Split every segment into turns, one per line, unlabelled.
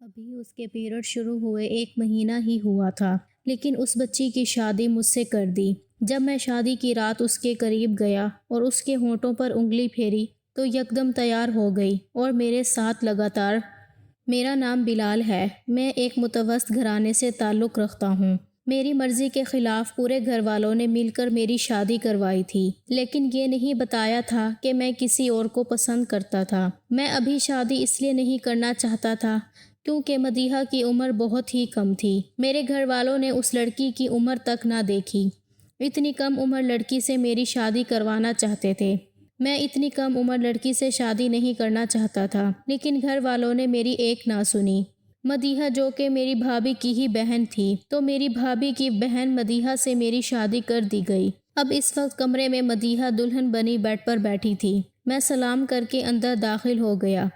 ابھی اس کے پیریڈ شروع ہوئے 1 مہینہ ہی ہوا تھا، لیکن اس بچی کی شادی مجھ سے کر دی۔ جب میں شادی کی رات اس کے قریب گیا اور اس کے ہونٹوں پر انگلی پھیری تو یکدم تیار ہو گئی اور میرے ساتھ لگاتار۔ میرا نام بلال ہے، میں ایک متوسط گھرانے سے تعلق رکھتا ہوں۔ میری مرضی کے خلاف پورے گھر والوں نے مل کر میری شادی کروائی تھی، لیکن یہ نہیں بتایا تھا کہ میں کسی اور کو پسند کرتا تھا۔ میں ابھی شادی اس لیے نہیں کرنا چاہتا تھا کیونکہ مدیحہ کی عمر بہت ہی کم تھی۔ میرے گھر والوں نے اس لڑکی کی عمر تک نہ دیکھی۔ اتنی کم عمر لڑکی سے میری شادی کروانا چاہتے تھے۔ میں اتنی کم عمر لڑکی سے شادی نہیں کرنا چاہتا تھا، لیکن گھر والوں نے میری ایک نہ سنی۔ مدیحہ جو کہ میری بھابھی کی ہی بہن تھی، تو میری بھابھی کی بہن مدیحہ سے میری شادی کر دی گئی۔ اب اس وقت کمرے میں مدیحہ دلہن بنی بیڈ پر بیٹھی تھی۔ میں سلام کر کے اندر داخل ہو گیا۔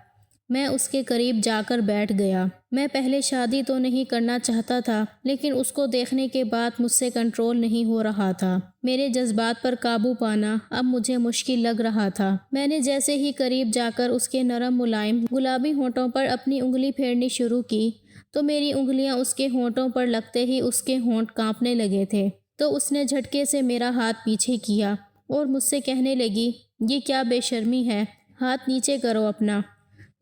میں اس کے قریب جا کر بیٹھ گیا۔ میں پہلے شادی تو نہیں کرنا چاہتا تھا، لیکن اس کو دیکھنے کے بعد مجھ سے کنٹرول نہیں ہو رہا تھا۔ میرے جذبات پر قابو پانا اب مجھے مشکل لگ رہا تھا۔ میں نے جیسے ہی قریب جا کر اس کے نرم ملائم گلابی ہونٹوں پر اپنی انگلی پھیرنی شروع کی تو میری انگلیاں اس کے ہونٹوں پر لگتے ہی اس کے ہونٹ کانپنے لگے تھے۔ تو اس نے جھٹکے سے میرا ہاتھ پیچھے کیا اور مجھ سے کہنے لگی، یہ کیا بے شرمی ہے، ہاتھ نیچے کرو اپنا۔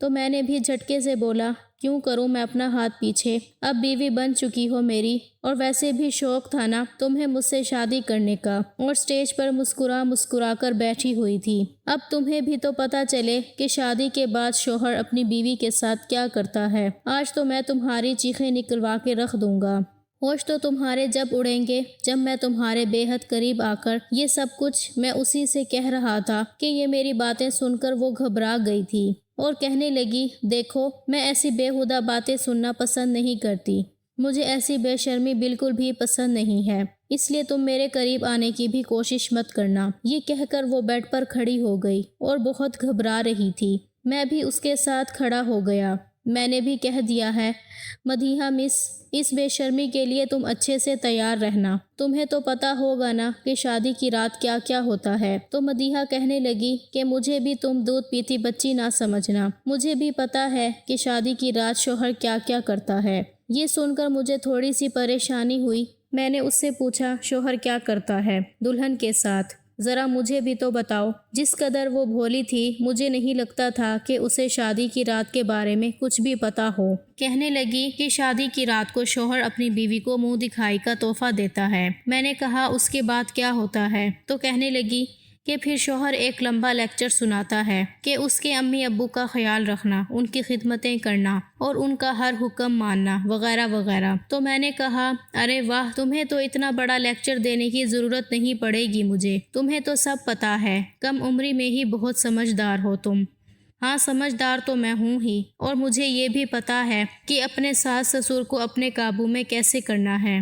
تو میں نے بھی جھٹکے سے بولا، کیوں کروں میں اپنا ہاتھ پیچھے؟ اب بیوی بن چکی ہو میری، اور ویسے بھی شوق تھا نا تمہیں مجھ سے شادی کرنے کا، اور سٹیج پر مسکرا کر بیٹھی ہوئی تھی۔ اب تمہیں بھی تو پتہ چلے کہ شادی کے بعد شوہر اپنی بیوی کے ساتھ کیا کرتا ہے۔ آج تو میں تمہاری چیخیں نکلوا کے رکھ دوں گا۔ ہوش تو تمہارے جب اڑیں گے جب میں تمہارے بے حد قریب آ کر یہ سب کچھ میں اسی سے کہہ رہا تھا کہ یہ میری باتیں سن کر وہ گھبرا گئی تھی اور کہنے لگی، دیکھو میں ایسی بےہودہ باتیں سننا پسند نہیں کرتی، مجھے ایسی بے شرمی بالکل بھی پسند نہیں ہے، اس لیے تم میرے قریب آنے کی بھی کوشش مت کرنا۔ یہ کہہ کر وہ بیڈ پر کھڑی ہو گئی اور بہت گھبرا رہی تھی۔ میں بھی اس کے ساتھ کھڑا ہو گیا۔ میں نے بھی کہہ دیا ہے، مدیحہ مس، اس بے شرمی کے لیے تم اچھے سے تیار رہنا، تمہیں تو پتہ ہوگا نا کہ شادی کی رات کیا کیا ہوتا ہے۔ تو مدیحہ کہنے لگی کہ مجھے بھی تم دودھ پیتی بچی نہ سمجھنا، مجھے بھی پتہ ہے کہ شادی کی رات شوہر کیا کیا کرتا ہے۔ یہ سن کر مجھے تھوڑی سی پریشانی ہوئی۔ میں نے اس سے پوچھا، شوہر کیا کرتا ہے دلہن کے ساتھ؟ ذرا مجھے بھی تو بتاؤ۔ جس قدر وہ بھولی تھی مجھے نہیں لگتا تھا کہ اسے شادی کی رات کے بارے میں کچھ بھی پتہ ہو۔ کہنے لگی کہ شادی کی رات کو شوہر اپنی بیوی کو منہ دکھائی کا تحفہ دیتا ہے۔ میں نے کہا، اس کے بعد کیا ہوتا ہے؟ تو کہنے لگی کہ پھر شوہر ایک لمبا لیکچر سناتا ہے کہ اس کے امی ابو کا خیال رکھنا، ان کی خدمتیں کرنا اور ان کا ہر حکم ماننا وغیرہ وغیرہ۔ تو میں نے کہا، ارے واہ، تمہیں تو اتنا بڑا لیکچر دینے کی ضرورت نہیں پڑے گی مجھے، تمہیں تو سب پتہ ہے، کم عمری میں ہی بہت سمجھدار ہو تم۔ ہاں سمجھدار تو میں ہوں ہی، اور مجھے یہ بھی پتہ ہے کہ اپنے ساس سسر کو اپنے قابو میں کیسے کرنا ہے۔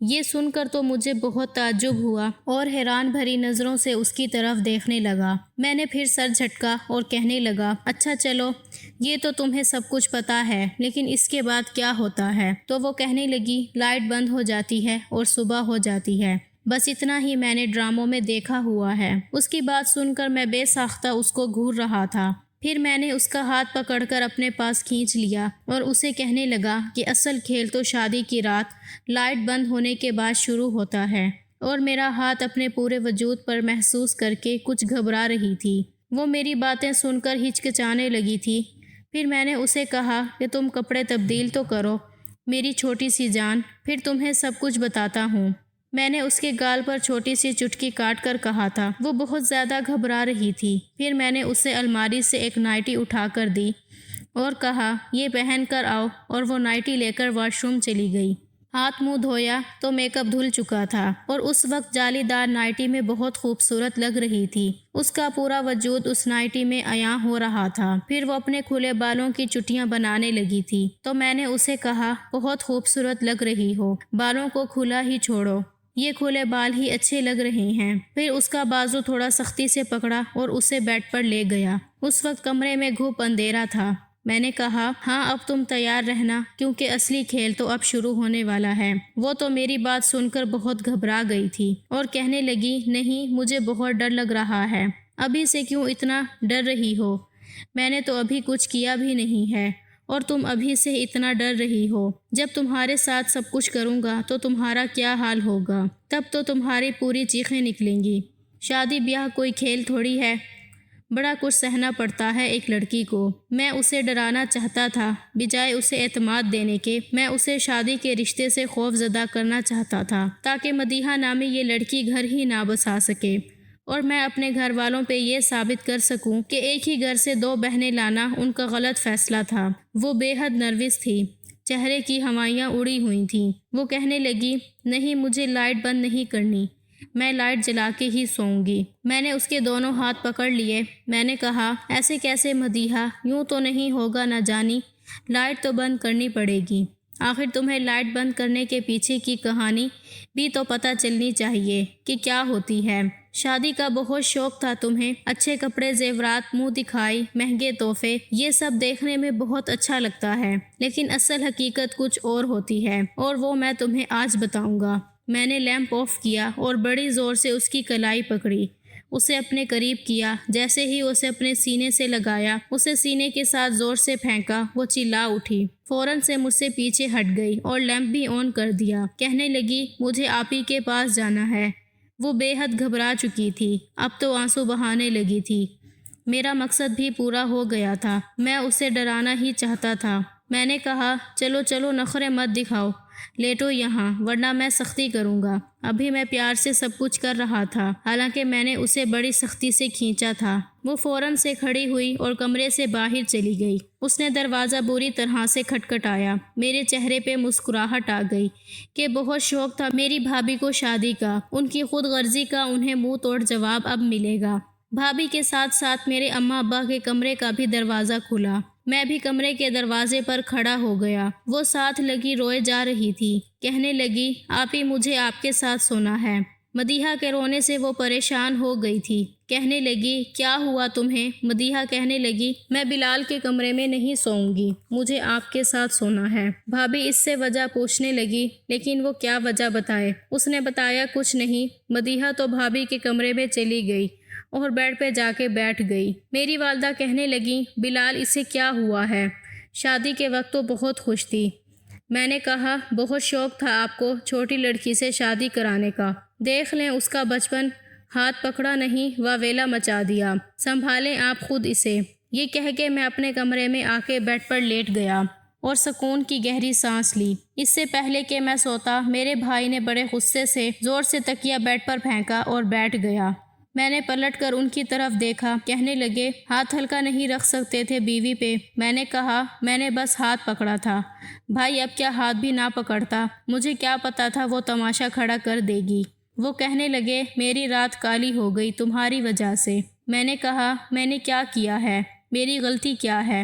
یہ سن کر تو مجھے بہت تعجب ہوا اور حیران بھری نظروں سے اس کی طرف دیکھنے لگا۔ میں نے پھر سر جھٹکا اور کہنے لگا، اچھا چلو، یہ تو تمہیں سب کچھ پتہ ہے، لیکن اس کے بعد کیا ہوتا ہے؟ تو وہ کہنے لگی، لائٹ بند ہو جاتی ہے اور صبح ہو جاتی ہے، بس اتنا ہی میں نے ڈراموں میں دیکھا ہوا ہے۔ اس کی بات سن کر میں بے ساختہ اس کو گھور رہا تھا۔ پھر میں نے اس کا ہاتھ پکڑ کر اپنے پاس کھینچ لیا اور اسے کہنے لگا کہ اصل کھیل تو شادی کی رات لائٹ بند ہونے کے بعد شروع ہوتا ہے، اور میرا ہاتھ اپنے پورے وجود پر محسوس کر کے کچھ گھبرا رہی تھی۔ وہ میری باتیں سن کر ہچکچانے لگی تھی۔ پھر میں نے اسے کہا کہ تم کپڑے تبدیل تو کرو میری چھوٹی سی جان، پھر تمہیں سب کچھ بتاتا ہوں۔ میں نے اس کے گال پر چھوٹی سی چٹکی کاٹ کر کہا تھا۔ وہ بہت زیادہ گھبرا رہی تھی۔ پھر میں نے اسے الماری سے ایک نائٹی اٹھا کر دی اور کہا، یہ پہن کر آؤ، اور وہ نائٹی لے کر واش روم چلی گئی۔ ہاتھ منہ دھویا تو میک اپ دھل چکا تھا اور اس وقت جالی دار نائٹی میں بہت خوبصورت لگ رہی تھی۔ اس کا پورا وجود اس نائٹی میں عیاں ہو رہا تھا۔ پھر وہ اپنے کھلے بالوں کی چٹیاں بنانے لگی تھی، تو میں نے اسے کہا، بہت خوبصورت لگ رہی ہو، بالوں کو کھلا ہی چھوڑو، یہ کھلے بال ہی اچھے لگ رہے ہیں۔ پھر اس کا بازو تھوڑا سختی سے پکڑا اور اسے بیڈ پر لے گیا۔ اس وقت کمرے میں گھوپ اندھیرا تھا۔ میں نے کہا، ہاں اب تم تیار رہنا، کیونکہ اصلی کھیل تو اب شروع ہونے والا ہے۔ وہ تو میری بات سن کر بہت گھبرا گئی تھی اور کہنے لگی، نہیں، مجھے بہت ڈر لگ رہا ہے۔ ابھی سے کیوں اتنا ڈر رہی ہو؟ میں نے تو ابھی کچھ کیا بھی نہیں ہے، اور تم ابھی سے اتنا ڈر رہی ہو۔ جب تمہارے ساتھ سب کچھ کروں گا تو تمہارا کیا حال ہوگا؟ تب تو تمہاری پوری چیخیں نکلیں گی۔ شادی بیاہ کوئی کھیل تھوڑی ہے، بڑا کچھ سہنا پڑتا ہے ایک لڑکی کو۔ میں اسے ڈرانا چاہتا تھا، بجائے اسے اعتماد دینے کے میں اسے شادی کے رشتے سے خوف زدہ کرنا چاہتا تھا، تاکہ مدیحہ نامی یہ لڑکی گھر ہی نہ بسا سکے، اور میں اپنے گھر والوں پہ یہ ثابت کر سکوں کہ ایک ہی گھر سے 2 بہنیں لانا ان کا غلط فیصلہ تھا۔ وہ بے حد نروس تھی، چہرے کی ہوائیاں اڑی ہوئی تھیں۔ وہ کہنے لگی، نہیں، مجھے لائٹ بند نہیں کرنی، میں لائٹ جلا کے ہی سوؤں گی۔ میں نے اس کے دونوں ہاتھ پکڑ لیے۔ میں نے کہا، ایسے کیسے مدیحہ، یوں تو نہیں ہوگا نہ جانی، لائٹ تو بند کرنی پڑے گی۔ آخر تمہیں لائٹ بند کرنے کے پیچھے کی کہانی بھی تو پتہ چلنی چاہیے کہ کیا ہوتی ہے۔ شادی کا بہت شوق تھا تمہیں، اچھے کپڑے، زیورات، منہ دکھائی، مہنگے تحفے، یہ سب دیکھنے میں بہت اچھا لگتا ہے، لیکن اصل حقیقت کچھ اور ہوتی ہے، اور وہ میں تمہیں آج بتاؤں گا۔ میں نے لیمپ آف کیا اور بڑی زور سے اس کی کلائی پکڑی، اسے اپنے قریب کیا۔ جیسے ہی اسے اپنے سینے سے لگایا، اسے سینے کے ساتھ زور سے پھینکا، وہ چلا اٹھی، فوراً سے مجھ سے پیچھے ہٹ گئی اور لیمپ بھی آن کر دیا۔ کہنے لگی، مجھے آپ ہی کے پاس جانا ہے۔ وہ بے حد گھبرا چکی تھی، اب تو آنسو بہانے لگی تھی۔ میرا مقصد بھی پورا ہو گیا تھا، میں اسے ڈرانا ہی چاہتا تھا۔ میں نے کہا، چلو چلو، نخرے مت دکھاؤ، لیٹو یہاں، ورنہ میں سختی کروں گا۔ ابھی میں پیار سے سب کچھ کر رہا تھا، حالانکہ میں نے اسے بڑی سختی سے کھینچا تھا۔ وہ فوراً سے کھڑی ہوئی اور کمرے سے باہر چلی گئی۔ اس نے دروازہ بری طرح سے کھٹکھٹایا۔ میرے چہرے پہ مسکراہٹ آ گئی کہ بہت شوق تھا میری بھابھی کو شادی کا، ان کی خود غرضی کا انہیں منہ توڑ جواب اب ملے گا۔ بھابھی کے ساتھ ساتھ میرے اماں ابا کے کمرے کا بھی دروازہ کھلا۔ میں بھی کمرے کے دروازے پر کھڑا ہو گیا۔ وہ ساتھ لگی روئے جا رہی تھی، کہنے لگی، آپ ہی مجھے آپ کے ساتھ سونا ہے۔ مدیحہ کے رونے سے وہ پریشان ہو گئی تھی، کہنے لگی، کیا ہوا تمہیں؟ مدیحہ کہنے لگی، میں بلال کے کمرے میں نہیں سوؤں گی، مجھے آپ کے ساتھ سونا ہے۔ بھابھی اس سے وجہ پوچھنے لگی، لیکن وہ کیا وجہ بتائے؟ اس نے بتایا، کچھ نہیں۔ مدیحہ تو بھابھی کے کمرے میں چلی گئی اور بیڈ پہ جا کے بیٹھ گئی۔ میری والدہ کہنے لگی، بلال، اسے کیا ہوا ہے؟ شادی کے وقت تو بہت خوش تھی۔ میں نے کہا، بہت شوق تھا آپ کو چھوٹی لڑکی سے شادی کرانے کا، دیکھ لیں اس کا بچپن، ہاتھ پکڑا نہیں، واویلا مچا دیا، سنبھالیں آپ خود اسے۔ یہ کہہ کے میں اپنے کمرے میں آ کے بیڈ پر لیٹ گیا اور سکون کی گہری سانس لی۔ اس سے پہلے کہ میں سوتا، میرے بھائی نے بڑے غصے سے زور سے تکیہ بیڈ پر پھینکا اور بیٹھ گیا۔ میں نے پلٹ کر ان کی طرف دیکھا۔ کہنے لگے، ہاتھ ہلکا نہیں رکھ سکتے تھے بیوی پہ؟ میں نے کہا، میں نے بس ہاتھ پکڑا تھا بھائی، اب کیا ہاتھ بھی نہ پکڑتا؟ مجھے کیا پتا تھا وہ تماشا کھڑا کر دے گی۔ وہ کہنے لگے، میری رات کالی ہو گئی تمہاری وجہ سے۔ میں نے کہا، میں نے کیا کیا ہے؟ میری غلطی کیا ہے؟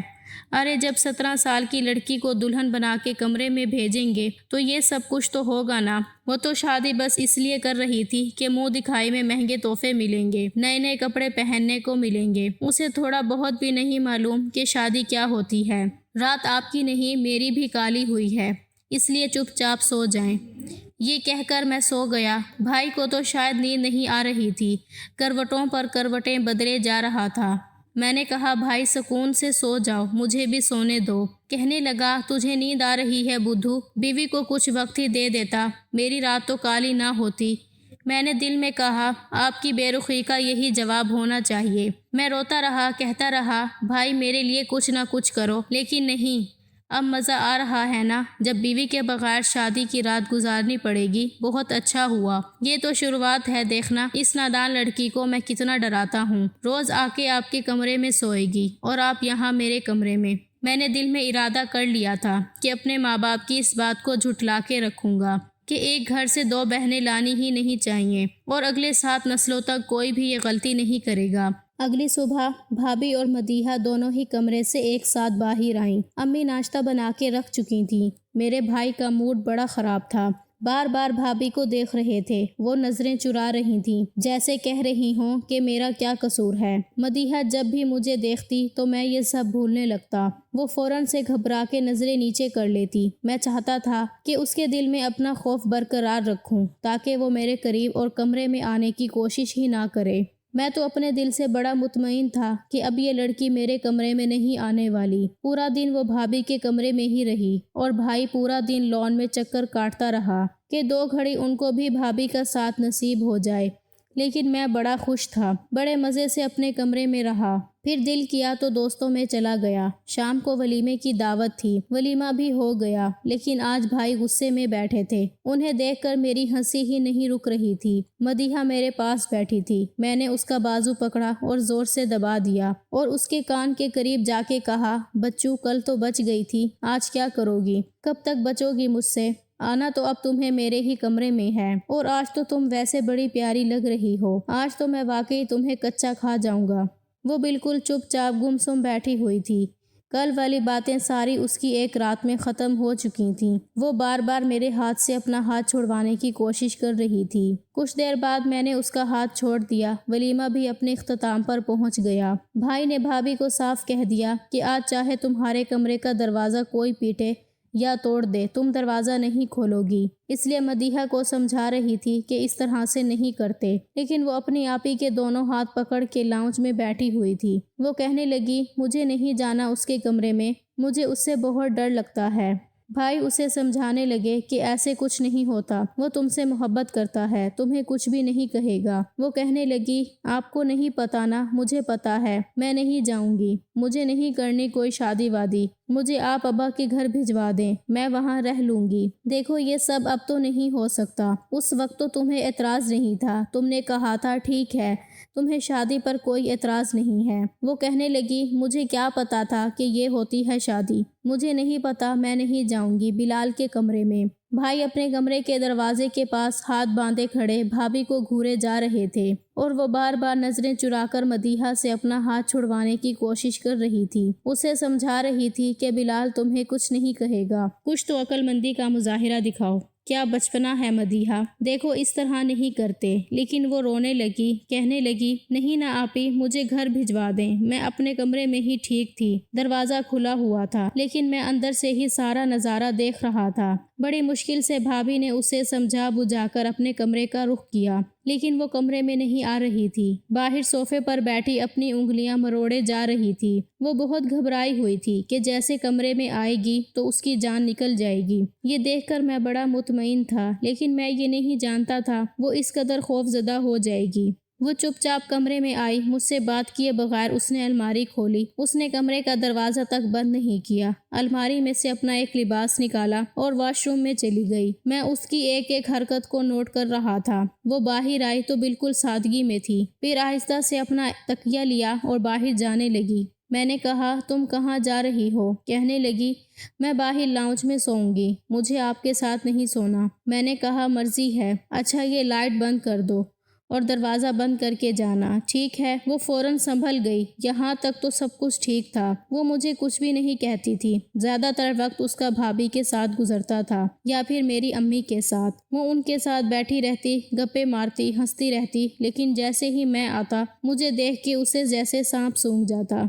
ارے جب 17 سال کی لڑکی کو دلہن بنا کے کمرے میں بھیجیں گے تو یہ سب کچھ تو ہوگا نا۔ وہ تو شادی بس اس لیے کر رہی تھی کہ منہ دکھائی میں مہنگے تحفے ملیں گے، نئے نئے کپڑے پہننے کو ملیں گے۔ اسے تھوڑا بہت بھی نہیں معلوم کہ شادی کیا ہوتی ہے۔ رات آپ کی نہیں، میری بھی کالی ہوئی ہے، اس لیے چپ چاپ سو جائیں۔ یہ کہہ کر میں سو گیا۔ بھائی کو تو شاید نیند نہیں آ رہی تھی، کروٹوں پر کروٹیں بدلے جا رہا تھا۔ میں نے کہا، بھائی سکون سے سو جاؤ، مجھے بھی سونے دو۔ کہنے لگا، تجھے نیند آ رہی ہے بدھو، بیوی کو کچھ وقت ہی دے دیتا، میری رات تو کالی نہ ہوتی۔ میں نے دل میں کہا، آپ کی بے رخی کا یہی جواب ہونا چاہیے۔ میں روتا رہا، کہتا رہا، بھائی میرے لیے کچھ نہ کچھ کرو، لیکن نہیں۔ اب مزہ آ رہا ہے نا، جب بیوی کے بغیر شادی کی رات گزارنی پڑے گی۔ بہت اچھا ہوا، یہ تو شروعات ہے، دیکھنا اس نادان لڑکی کو میں کتنا ڈراتا ہوں۔ روز آ کے آپ کے کمرے میں سوئے گی اور آپ یہاں میرے کمرے میں۔ میں نے دل میں ارادہ کر لیا تھا کہ اپنے ماں باپ کی اس بات کو جھٹلا کے رکھوں گا کہ ایک گھر سے 2 بہنیں لانی ہی نہیں چاہیے، اور اگلے 7 نسلوں تک کوئی بھی یہ غلطی نہیں کرے گا۔ اگلی صبح بھابھی اور مدیحہ دونوں ہی کمرے سے ایک ساتھ باہر آئیں۔ امی ناشتہ بنا کے رکھ چکی تھیں۔ میرے بھائی کا موڈ بڑا خراب تھا، بار بار بھابھی کو دیکھ رہے تھے۔ وہ نظریں چرا رہی تھیں، جیسے کہہ رہی ہوں کہ میرا کیا قصور ہے۔ مدیحہ جب بھی مجھے دیکھتی تو میں یہ سب بھولنے لگتا۔ وہ فوراً سے گھبرا کے نظریں نیچے کر لیتی۔ میں چاہتا تھا کہ اس کے دل میں اپنا خوف برقرار رکھوں، تاکہ وہ میرے قریب اور کمرے میں آنے کی کوشش ہی نہ کرے۔ میں تو اپنے دل سے بڑا مطمئن تھا کہ اب یہ لڑکی میرے کمرے میں نہیں آنے والی۔ پورا دن وہ بھابھی کے کمرے میں ہی رہی اور بھائی پورا دن لان میں چکر کاٹتا رہا کہ 2 گھڑی ان کو بھی بھابھی کا ساتھ نصیب ہو جائے۔ لیکن میں بڑا خوش تھا، بڑے مزے سے اپنے کمرے میں رہا۔ پھر دل کیا تو دوستوں میں چلا گیا۔ شام کو ولیمے کی دعوت تھی، ولیمہ بھی ہو گیا، لیکن آج بھائی غصے میں بیٹھے تھے۔ انہیں دیکھ کر میری ہنسی ہی نہیں رک رہی تھی۔ مدیحہ میرے پاس بیٹھی تھی، میں نے اس کا بازو پکڑا اور زور سے دبا دیا اور اس کے کان کے قریب جا کے کہا، بچو کل تو بچ گئی تھی، آج کیا کرو گی؟ کب تک بچو گی مجھ سے؟ آنا تو اب تمہیں میرے ہی کمرے میں ہے، اور آج تو تم ویسے بڑی پیاری لگ رہی ہو، آج تو میں واقعی تمہیں کچا کھا جاؤں گا۔ وہ بالکل چپ چاپ گمسم بیٹھی ہوئی تھی۔ کل والی باتیں ساری اس کی ایک رات میں ختم ہو چکی تھیں۔ وہ بار بار میرے ہاتھ سے اپنا ہاتھ چھڑوانے کی کوشش کر رہی تھی۔ کچھ دیر بعد میں نے اس کا ہاتھ چھوڑ دیا۔ ولیمہ بھی اپنے اختتام پر پہنچ گیا۔ بھائی نے بھابھی کو صاف کہہ دیا کہ آج چاہے تمہارے کمرے کا دروازہ کوئی پیٹے یا توڑ دے، تم دروازہ نہیں کھولو گی۔ اس لیے مدیحہ کو سمجھا رہی تھی کہ اس طرح سے نہیں کرتے، لیکن وہ اپنی آپی کے دونوں ہاتھ پکڑ کے لاؤنج میں بیٹھی ہوئی تھی۔ وہ کہنے لگی، مجھے نہیں جانا اس کے کمرے میں، مجھے اس سے بہت ڈر لگتا ہے۔ بھائی اسے سمجھانے لگے کہ ایسے کچھ نہیں ہوتا، وہ تم سے محبت کرتا ہے، تمہیں کچھ بھی نہیں کہے گا۔ وہ کہنے لگی، آپ کو نہیں پتا نا، مجھے پتا ہے، میں نہیں جاؤں گی، مجھے نہیں کرنی کوئی شادی وادی، مجھے آپ ابا کے گھر بھجوا دیں، میں وہاں رہ لوں گی۔ دیکھو یہ سب اب تو نہیں ہو سکتا، اس وقت تو تمہیں اعتراض نہیں تھا، تم نے کہا تھا ٹھیک ہے، تمہیں شادی پر کوئی اعتراض نہیں ہے۔ وہ کہنے لگی، مجھے کیا پتا تھا کہ یہ ہوتی ہے شادی، مجھے نہیں پتا، میں نہیں جاؤں گی بلال کے کمرے میں۔ بھائی اپنے کمرے کے دروازے کے پاس ہاتھ باندھے کھڑے بھابھی کو گھورے جا رہے تھے، اور وہ بار بار نظریں چرا کر مدیحہ سے اپنا ہاتھ چھڑوانے کی کوشش کر رہی تھی۔ اسے سمجھا رہی تھی کہ بلال تمہیں کچھ نہیں کہے گا، کچھ تو عقل مندی کا مظاہرہ دکھاؤ، کیا بچپنا ہے مدیحہ، دیکھو اس طرح نہیں کرتے۔ لیکن وہ رونے لگی، کہنے لگی، نہیں نا آپی، مجھے گھر بھجوا دیں، میں اپنے کمرے میں ہی ٹھیک تھی، دروازہ کھلا ہوا تھا، لیکن میں اندر سے ہی سارا نظارہ دیکھ رہا تھا۔ بڑی مشکل سے بھابھی نے اسے سمجھا بجھا کر اپنے کمرے کا رخ کیا، لیکن وہ کمرے میں نہیں آ رہی تھی، باہر صوفے پر بیٹھی اپنی انگلیاں مروڑے جا رہی تھی۔ وہ بہت گھبرائی ہوئی تھی کہ جیسے کمرے میں آئے گی تو اس کی جان نکل جائے گی۔ یہ دیکھ کر میں بڑا مطمئن تھا، لیکن میں یہ نہیں جانتا تھا وہ اس قدر خوف زدہ ہو جائے گی۔ وہ چپ چاپ کمرے میں آئی، مجھ سے بات کیے بغیر اس نے الماری کھولی، اس نے کمرے کا دروازہ تک بند نہیں کیا، الماری میں سے اپنا ایک لباس نکالا اور واش روم میں چلی گئی۔ میں اس کی ایک ایک حرکت کو نوٹ کر رہا تھا۔ وہ باہر آئی تو بالکل سادگی میں تھی، پھر آہستہ سے اپنا تکیہ لیا اور باہر جانے لگی۔ میں نے کہا، تم کہاں جا رہی ہو؟ کہنے لگی، میں باہر لاؤنج میں سوؤں گی، مجھے آپ کے ساتھ نہیں سونا۔ میں نے کہا، مرضی ہے، اچھا یہ لائٹ بند کر دو اور دروازہ بند کر کے جانا، ٹھیک ہے؟ وہ فوراً سنبھل گئی۔ یہاں تک تو سب کچھ ٹھیک تھا، وہ مجھے کچھ بھی نہیں کہتی تھی، زیادہ تر وقت اس کا بھابھی کے ساتھ گزرتا تھا یا پھر میری امی کے ساتھ۔ وہ ان کے ساتھ بیٹھی رہتی، گپے مارتی، ہنستی رہتی، لیکن جیسے ہی میں آتا مجھے دیکھ کے اسے جیسے سانپ سونگھ جاتا۔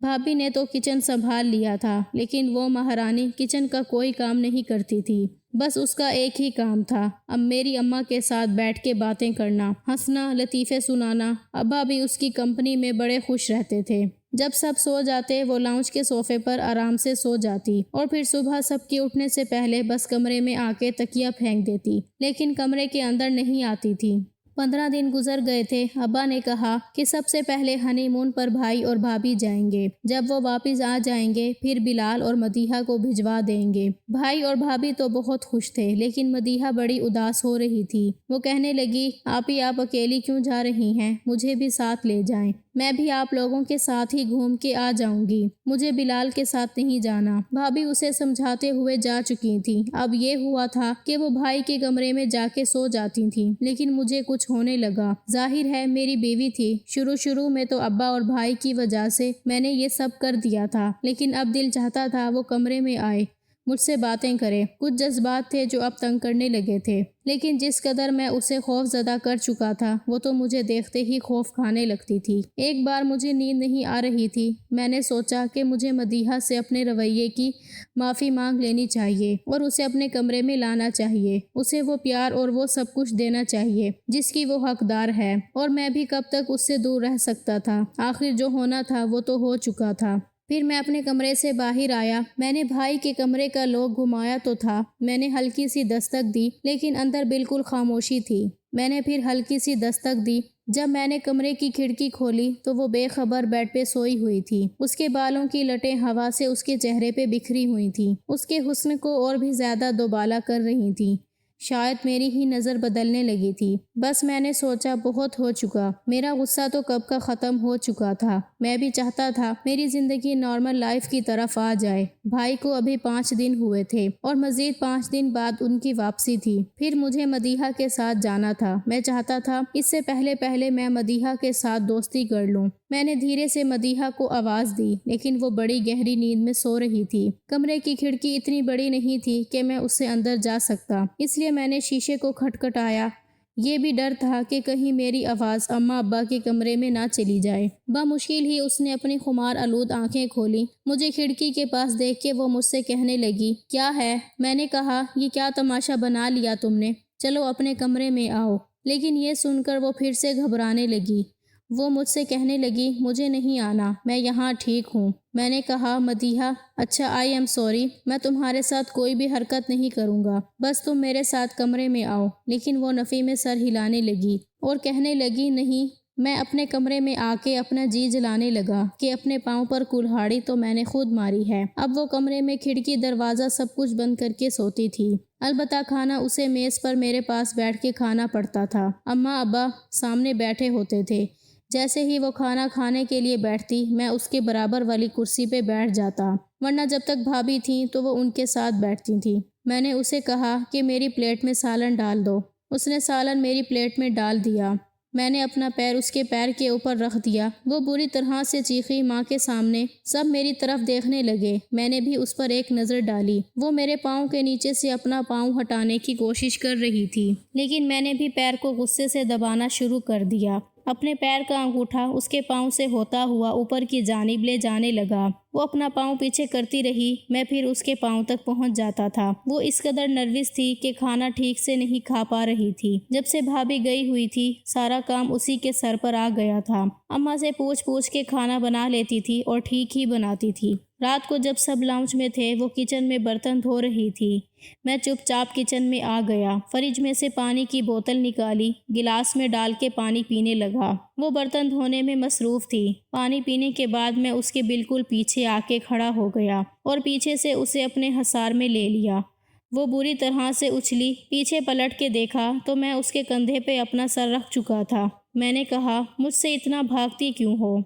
بھابھی نے تو کچن سنبھال لیا تھا، لیکن وہ مہارانی کچن کا کوئی کام نہیں کرتی تھی، بس اس کا ایک ہی کام تھا، اب میری اماں کے ساتھ بیٹھ کے باتیں کرنا، ہنسنا، لطیفے سنانا۔ ابا بھی اس کی کمپنی میں بڑے خوش رہتے تھے۔ جب سب سو جاتے وہ لاؤنج کے صوفے پر آرام سے سو جاتی، اور پھر صبح سب کے اٹھنے سے پہلے بس کمرے میں آ کے تکیہ پھینک دیتی، لیکن کمرے کے اندر نہیں آتی تھی۔ 15 دن گزر گئے تھے۔ ابا نے کہا کہ سب سے پہلے ہنی مون پر بھائی اور بھابھی جائیں گے، جب وہ واپس آ جائیں گے پھر بلال اور مدیحہ کو بھجوا دیں گے۔ بھائی اور بھابھی تو بہت خوش تھے، لیکن مدیحہ بڑی اداس ہو رہی تھی۔ وہ کہنے لگی، آپی آپ اکیلی کیوں جا رہی ہیں؟ مجھے بھی ساتھ لے جائیں، میں بھی آپ لوگوں کے ساتھ ہی گھوم کے آ جاؤں گی، مجھے بلال کے ساتھ نہیں جانا۔ بھابھی اسے سمجھاتے ہوئے جا چکی تھی۔ اب یہ ہوا تھا کہ وہ بھائی کے کمرے میں جا کے سو جاتی تھیں، لیکن مجھے کچھ ہونے لگا۔ ظاہر ہے میری بیوی تھی، شروع میں تو ابا اور بھائی کی وجہ سے میں نے یہ سب کر دیا تھا، لیکن اب دل چاہتا تھا وہ کمرے میں آئے، مجھ سے باتیں کرے۔ کچھ جذبات تھے جو اب تنگ کرنے لگے تھے، لیکن جس قدر میں اسے خوف زدہ کر چکا تھا وہ تو مجھے دیکھتے ہی خوف کھانے لگتی تھی۔ ایک بار مجھے نیند نہیں آ رہی تھی، میں نے سوچا کہ مجھے مدیحہ سے اپنے رویے کی معافی مانگ لینی چاہیے اور اسے اپنے کمرے میں لانا چاہیے۔ اسے وہ پیار اور وہ سب کچھ دینا چاہیے جس کی وہ حقدار ہے، اور میں بھی کب تک اس سے دور رہ سکتا تھا۔ آخر جو ہونا تھا وہ تو ہو چکا تھا۔ پھر میں اپنے کمرے سے باہر آیا۔ میں نے بھائی کے کمرے کا لوک گھمایا تو تھا، میں نے ہلکی سی دستک دی لیکن اندر بالکل خاموشی تھی۔ میں نے پھر ہلکی سی دستک دی۔ جب میں نے کمرے کی کھڑکی کھولی تو وہ بے خبر بیڈ پہ سوئی ہوئی تھی۔ اس کے بالوں کی لٹیں ہوا سے اس کے چہرے پہ بکھری ہوئی تھیں، اس کے حسن کو اور بھی زیادہ دوبالا کر رہی تھیں۔ شاید میری ہی نظر بدلنے لگی تھی۔ بس میں نے سوچا بہت ہو چکا، میرا غصہ تو کب کا ختم ہو چکا تھا۔ میں بھی چاہتا تھا میری زندگی نارمل لائف کی طرف آ جائے۔ بھائی کو ابھی 5 دن ہوئے تھے اور مزید 5 دن بعد ان کی واپسی تھی۔ پھر مجھے مدیحہ کے ساتھ جانا تھا۔ میں چاہتا تھا اس سے پہلے میں مدیحہ کے ساتھ دوستی کر لوں۔ میں نے دھیرے سے مدیحہ کو آواز دی لیکن وہ بڑی گہری نیند میں سو رہی تھی۔ کمرے کی کھڑکی اتنی بڑی نہیں تھی کہ میں اس سے اندر جا سکتا، اس لیے میں نے شیشے کو کھٹکھٹایا۔ یہ بھی ڈر تھا کہ کہیں میری آواز اماں ابا کے کمرے میں نہ چلی جائے۔ بمشکل ہی اس نے اپنی خمار آلود آنکھیں کھولی۔ مجھے کھڑکی کے پاس دیکھ کے وہ مجھ سے کہنے لگی، کیا ہے؟ میں نے کہا، یہ کیا تماشا بنا لیا تم نے؟ چلو اپنے کمرے میں آؤ۔ لیکن یہ سن کر وہ پھر سے گھبرانے لگی۔ وہ مجھ سے کہنے لگی، مجھے نہیں آنا، میں یہاں ٹھیک ہوں۔ میں نے کہا، مدیحہ، اچھا آئی ایم سوری، میں تمہارے ساتھ کوئی بھی حرکت نہیں کروں گا، بس تم میرے ساتھ کمرے میں آؤ۔ لیکن وہ نفی میں سر ہلانے لگی اور کہنے لگی، نہیں۔ میں اپنے کمرے میں آ کے اپنا جی جلانے لگا کہ اپنے پاؤں پر کلہاڑی تو میں نے خود ماری ہے۔ اب وہ کمرے میں کھڑکی دروازہ سب کچھ بند کر کے سوتی تھی۔ البتہ کھانا اسے میز پر میرے پاس بیٹھ کے کھانا پڑتا تھا۔ اماں ابا سامنے بیٹھے ہوتے تھے۔ جیسے ہی وہ کھانا کھانے کے لیے بیٹھتی میں اس کے برابر والی کرسی پہ بیٹھ جاتا، ورنہ جب تک بھابھی تھیں تو وہ ان کے ساتھ بیٹھتی تھیں۔ میں نے اسے کہا کہ میری پلیٹ میں سالن ڈال دو۔ اس نے سالن میری پلیٹ میں ڈال دیا۔ میں نے اپنا پیر اس کے پیر کے اوپر رکھ دیا۔ وہ بری طرح سے چیخی، ماں کے سامنے سب میری طرف دیکھنے لگے۔ میں نے بھی اس پر ایک نظر ڈالی۔ وہ میرے پاؤں کے نیچے سے اپنا پاؤں ہٹانے کی کوشش کر رہی تھی، لیکن میں نے بھی پیر کو غصے سے دبانا شروع کر دیا۔ اپنے پیر کا انگوٹھا اس کے پاؤں سے ہوتا ہوا اوپر کی جانب لے جانے لگا۔ وہ اپنا پاؤں پیچھے کرتی رہی، میں پھر اس کے پاؤں تک پہنچ جاتا تھا۔ وہ اس قدر نروس تھی کہ کھانا ٹھیک سے نہیں کھا پا رہی تھی۔ جب سے بھابھی گئی ہوئی تھی سارا کام اسی کے سر پر آ گیا تھا۔ اماں سے پوچھ کے کھانا بنا لیتی تھی اور ٹھیک ہی بناتی تھی۔ رات کو جب سب لاؤنج میں تھے وہ کچن میں برتن دھو رہی تھی۔ میں چپ چاپ کچن میں آ گیا، فریج میں سے پانی کی بوتل نکالی، گلاس میں ڈال کے پانی پینے لگا۔ وہ برتن دھونے میں مصروف تھی۔ پانی پینے کے بعد میں اس کے بالکل پیچھے آ کے کھڑا ہو گیا اور پیچھے سے اسے اپنے حصار میں لے لیا۔ وہ بری طرح سے اچھلی، پیچھے پلٹ کے دیکھا تو میں اس کے کندھے پہ اپنا سر رکھ چکا تھا۔ میں نے کہا، مجھ سے اتنا بھاگتی کیوں ہو؟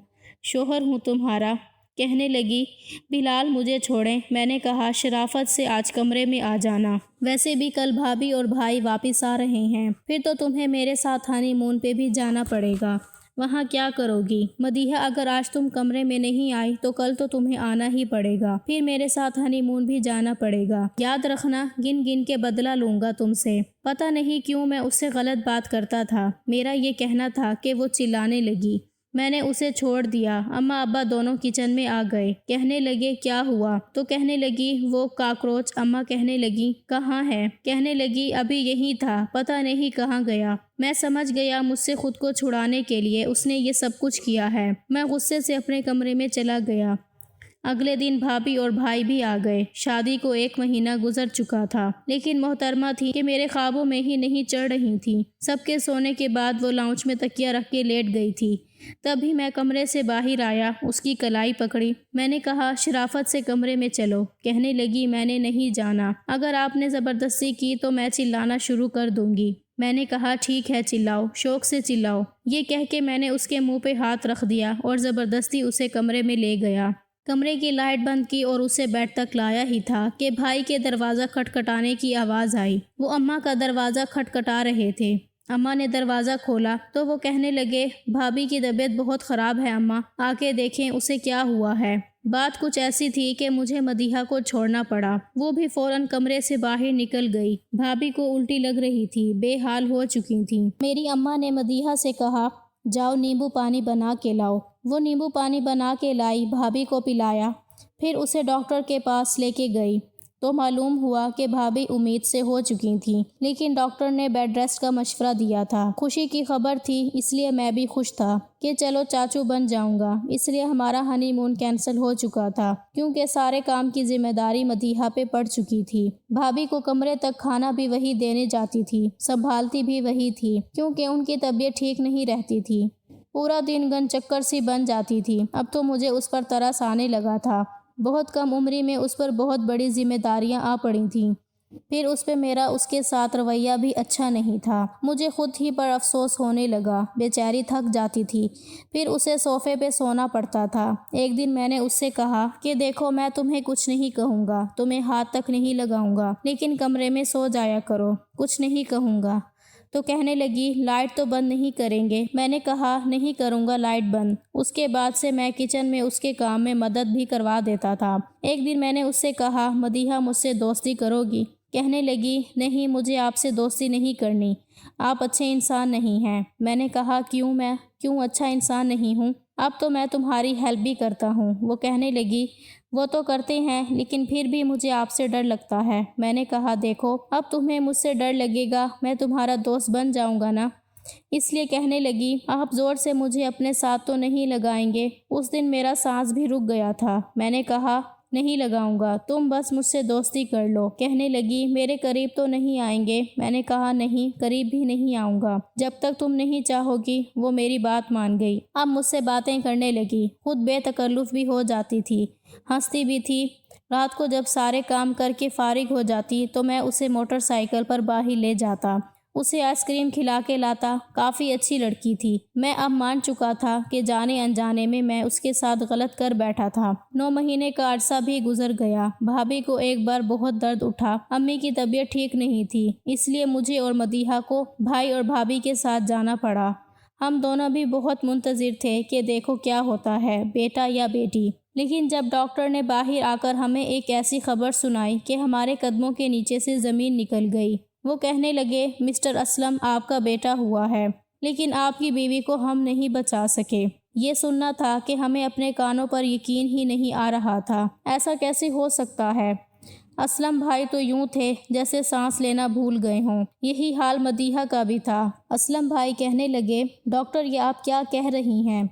شوہر ہوں تمہارا۔ کہنے لگی، بلال مجھے چھوڑیں۔ میں نے کہا، شرافت سے آج کمرے میں آ جانا، ویسے بھی کل بھابھی اور بھائی واپس آ رہے ہیں، پھر تو تمہیں میرے ساتھ ہانی مون پہ بھی جانا پڑے گا۔ وہاں کیا کرو گی؟ مدیحہ اگر آج تم کمرے میں نہیں آئی تو کل تو تمہیں آنا ہی پڑے گا، پھر میرے ساتھ ہنی مون بھی جانا پڑے گا۔ یاد رکھنا، گن گن کے بدلہ لوں گا تم سے۔ پتہ نہیں کیوں میں اس سے غلط بات کرتا تھا۔ میرا یہ کہنا تھا کہ وہ چلانے لگی۔ میں نے اسے چھوڑ دیا۔ اماں ابا دونوں کچن میں آ گئے۔ کہنے لگے، کیا ہوا؟ تو کہنے لگی، وہ کاکروچ۔ اماں کہنے لگی، کہاں ہے؟ کہنے لگی، ابھی یہی تھا، پتہ نہیں کہاں گیا۔ میں سمجھ گیا مجھ سے خود کو چھڑانے کے لیے اس نے یہ سب کچھ کیا ہے۔ میں غصے سے اپنے کمرے میں چلا گیا۔ اگلے دن بھابھی اور بھائی بھی آ گئے۔ شادی کو 1 مہینہ گزر چکا تھا، لیکن محترمہ تھی کہ میرے خوابوں میں ہی نہیں چڑھ رہی تھی۔ سب کے سونے کے بعد وہ لاؤنج میں تکیہ رکھ کے لیٹ گئی تھی۔ تبھی میں کمرے سے باہر آیا، اس کی کلائی پکڑی۔ میں نے کہا، شرافت سے کمرے میں چلو۔ کہنے لگی، میں نے نہیں جانا، اگر آپ نے زبردستی کی تو میں چلانا شروع کر دوں گی۔ میں نے کہا، ٹھیک ہے، چلاؤ، شوق سے چلاؤ۔ یہ کہہ کے میں نے اس کے منہ پہ ہاتھ رکھ دیا اور زبردستی اسے کمرے میں لے گیا۔ کمرے کی لائٹ بند کی اور اسے بیڈ تک لایا ہی تھا کہ بھائی کے دروازہ کھٹکھٹانے کی آواز آئی۔ وہ اماں کا دروازہ کھٹکھٹا رہے تھے۔ اماں نے دروازہ کھولا تو وہ کہنے لگے، بھابھی کی طبیعت بہت خراب ہے اماں، آ کے دیکھیں اسے کیا ہوا ہے۔ بات کچھ ایسی تھی کہ مجھے مدیحہ کو چھوڑنا پڑا۔ وہ بھی فوراً کمرے سے باہر نکل گئی۔ بھابھی کو الٹی لگ رہی تھی، بے حال ہو چکی تھیں۔ میری اماں نے مدیحہ سے کہا، جاؤ نیمبو پانی بنا کے لاؤ۔ وہ نیمبو پانی بنا کے لائی، بھابھی کو پلایا، پھر اسے ڈاکٹر کے پاس لے کے گئی تو معلوم ہوا کہ بھابھی امید سے ہو چکی تھیں، لیکن ڈاکٹر نے بیڈ ریسٹ کا مشورہ دیا تھا۔ خوشی کی خبر تھی، اس لیے میں بھی خوش تھا کہ چلو چاچو بن جاؤں گا۔ اس لیے ہمارا ہنی مون کینسل ہو چکا تھا کیونکہ سارے کام کی ذمہ داری مدیحہ پہ پڑ چکی تھی۔ بھابھی کو کمرے تک کھانا بھی وہی دینے جاتی تھی، سنبھالتی بھی وہی تھی کیونکہ ان کی طبیعت ٹھیک نہیں رہتی تھی۔ پورا دن گن چکر سی بن جاتی تھی۔ اب تو مجھے اس پر ترس آنے لگا تھا۔ بہت کم عمری میں اس پر بہت بڑی ذمہ داریاں آ پڑی تھیں۔ پھر اس پہ میرا اس کے ساتھ رویہ بھی اچھا نہیں تھا۔ مجھے خود ہی پر افسوس ہونے لگا، بیچاری تھک جاتی تھی، پھر اسے صوفے پہ سونا پڑتا تھا۔ ایک دن میں نے اس سے کہا کہ دیکھو میں تمہیں کچھ نہیں کہوں گا، تمہیں ہاتھ تک نہیں لگاؤں گا، لیکن کمرے میں سو جایا کرو، کچھ نہیں کہوں گا۔ تو کہنے لگی لائٹ تو بند نہیں کریں گے؟ میں نے کہا نہیں کروں گا لائٹ بند۔ اس کے بعد سے میں کچن میں اس کے کام میں مدد بھی کروا دیتا تھا۔ ایک دن میں نے اس سے کہا مدیحہ مجھ سے دوستی کرو گی؟ کہنے لگی نہیں، مجھے آپ سے دوستی نہیں کرنی، آپ اچھے انسان نہیں ہیں۔ میں نے کہا میں کیوں اچھا انسان نہیں ہوں؟ اب تو میں تمہاری ہیلپ بھی کرتا ہوں۔ وہ کہنے لگی وہ تو کرتے ہیں، لیکن پھر بھی مجھے آپ سے ڈر لگتا ہے۔ میں نے کہا دیکھو اب تمہیں مجھ سے ڈر لگے گا، میں تمہارا دوست بن جاؤں گا نا، اس لیے کہنے لگی آپ زور سے مجھے اپنے ساتھ تو نہیں لگائیں گے؟ اس دن میرا سانس بھی رک گیا تھا۔ میں نے کہا نہیں لگاؤں گا، تم بس مجھ سے دوستی کر لو۔ کہنے لگی میرے قریب تو نہیں آئیں گے؟ میں نے کہا نہیں، قریب بھی نہیں آؤں گا جب تک تم نہیں چاہو گی۔ وہ میری بات مان گئی، اب مجھ سے باتیں کرنے لگی، خود بے تکلف بھی ہو جاتی تھی، ہنستی بھی تھی۔ رات کو جب سارے کام کر کے فارغ ہو جاتی تو میں اسے موٹر سائیکل پر باہر لے جاتا، اسے آئس کریم کھلا کے لاتا۔ کافی اچھی لڑکی تھی۔ میں اب مان چکا تھا کہ جانے انجانے میں اس کے ساتھ غلط کر بیٹھا تھا۔ 9 مہینے کا عرصہ بھی گزر گیا۔ بھابھی کو ایک بار بہت درد اٹھا، امی کی طبیعت ٹھیک نہیں تھی، اس لیے مجھے اور مدیحہ کو بھائی اور بھابھی کے ساتھ جانا پڑا۔ ہم دونوں بھی بہت منتظر تھے کہ دیکھو کیا ہوتا ہے، بیٹا یا بیٹی۔ لیکن جب ڈاکٹر نے باہر آ کر ہمیں ایک ایسی خبر سنائی کہ ہمارے قدموں کے نیچے سے زمین نکل گئی۔ وہ کہنے لگے مسٹر اسلم آپ کا بیٹا ہوا ہے، لیکن آپ کی بیوی کو ہم نہیں بچا سکے۔ یہ سننا تھا کہ ہمیں اپنے کانوں پر یقین ہی نہیں آ رہا تھا۔ ایسا کیسے ہو سکتا ہے؟ اسلم بھائی تو یوں تھے جیسے سانس لینا بھول گئے ہوں۔ یہی حال مدیحہ کا بھی تھا۔ اسلم بھائی کہنے لگے ڈاکٹر یہ آپ کیا کہہ رہی ہیں؟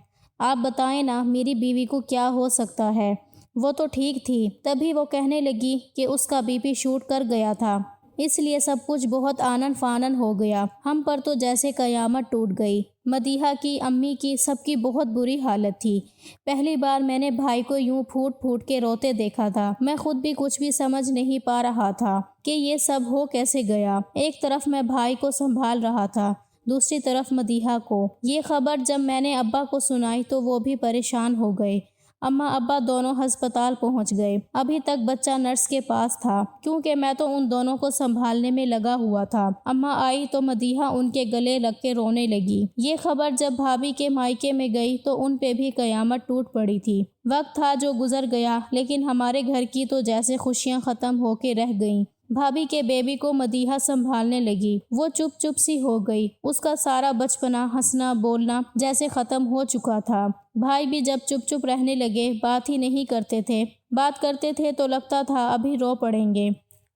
آپ بتائیں نا میری بیوی کو کیا ہو سکتا ہے؟ وہ تو ٹھیک تھی۔ تبھی وہ کہنے لگی کہ اس کا بی پی شوٹ کر گیا تھا، اس لیے سب کچھ بہت آنن فانن ہو گیا۔ ہم پر تو جیسے قیامت ٹوٹ گئی۔ مدیحہ کی، امی کی، سب کی بہت بری حالت تھی۔ پہلی بار میں نے بھائی کو یوں پھوٹ پھوٹ کے روتے دیکھا تھا۔ میں خود بھی کچھ بھی سمجھ نہیں پا رہا تھا کہ یہ سب ہو کیسے گیا۔ ایک طرف میں بھائی کو سنبھال رہا تھا، دوسری طرف مدیحہ کو۔ یہ خبر جب میں نے ابا کو سنائی تو وہ بھی پریشان ہو گئے۔ اماں ابا دونوں ہسپتال پہنچ گئے۔ ابھی تک بچہ نرس کے پاس تھا کیونکہ میں تو ان دونوں کو سنبھالنے میں لگا ہوا تھا۔ اماں آئی تو مدیحہ ان کے گلے لگ کے رونے لگی۔ یہ خبر جب بھابھی کے مائکے میں گئی تو ان پہ بھی قیامت ٹوٹ پڑی تھی۔ وقت تھا جو گزر گیا، لیکن ہمارے گھر کی تو جیسے خوشیاں ختم ہو کے رہ گئیں۔ بھابھی کے بیبی کو مدیحہ سنبھالنے لگی۔ وہ چپ چپ سی ہو گئی۔ اس کا سارا بچپنا، ہنسنا بولنا جیسے ختم ہو چکا تھا۔ بھائی بھی جب چپ چپ رہنے لگے، بات ہی نہیں کرتے تھے، بات کرتے تھے تو لگتا تھا ابھی رو پڑیں گے۔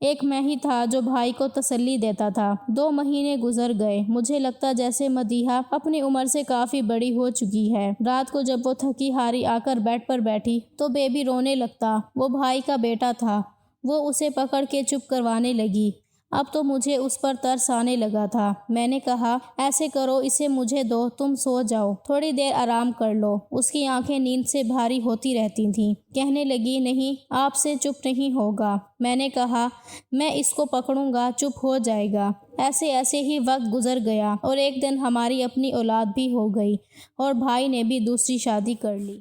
ایک میں ہی تھا جو بھائی کو تسلی دیتا تھا۔ 2 مہینے گزر گئے۔ مجھے لگتا جیسے مدیحہ اپنی عمر سے کافی بڑی ہو چکی ہے۔ رات کو جب وہ تھکی ہاری آ کر بیڈ پر بیٹھی تو بیبی رونے لگتا۔ وہ بھائی کا بیٹا تھا۔ وہ اسے پکڑ کے چپ کروانے لگی۔ اب تو مجھے اس پر ترس آنے لگا تھا۔ میں نے کہا ایسے کرو اسے مجھے دو، تم سو جاؤ، تھوڑی دیر آرام کر لو۔ اس کی آنکھیں نیند سے بھاری ہوتی رہتی تھیں۔ کہنے لگی نہیں، آپ سے چپ نہیں ہوگا۔ میں نے کہا میں اس کو پکڑوں گا، چپ ہو جائے گا۔ ایسے ایسے ہی وقت گزر گیا اور ایک دن ہماری اپنی اولاد بھی ہو گئی اور بھائی نے بھی دوسری شادی کر لی۔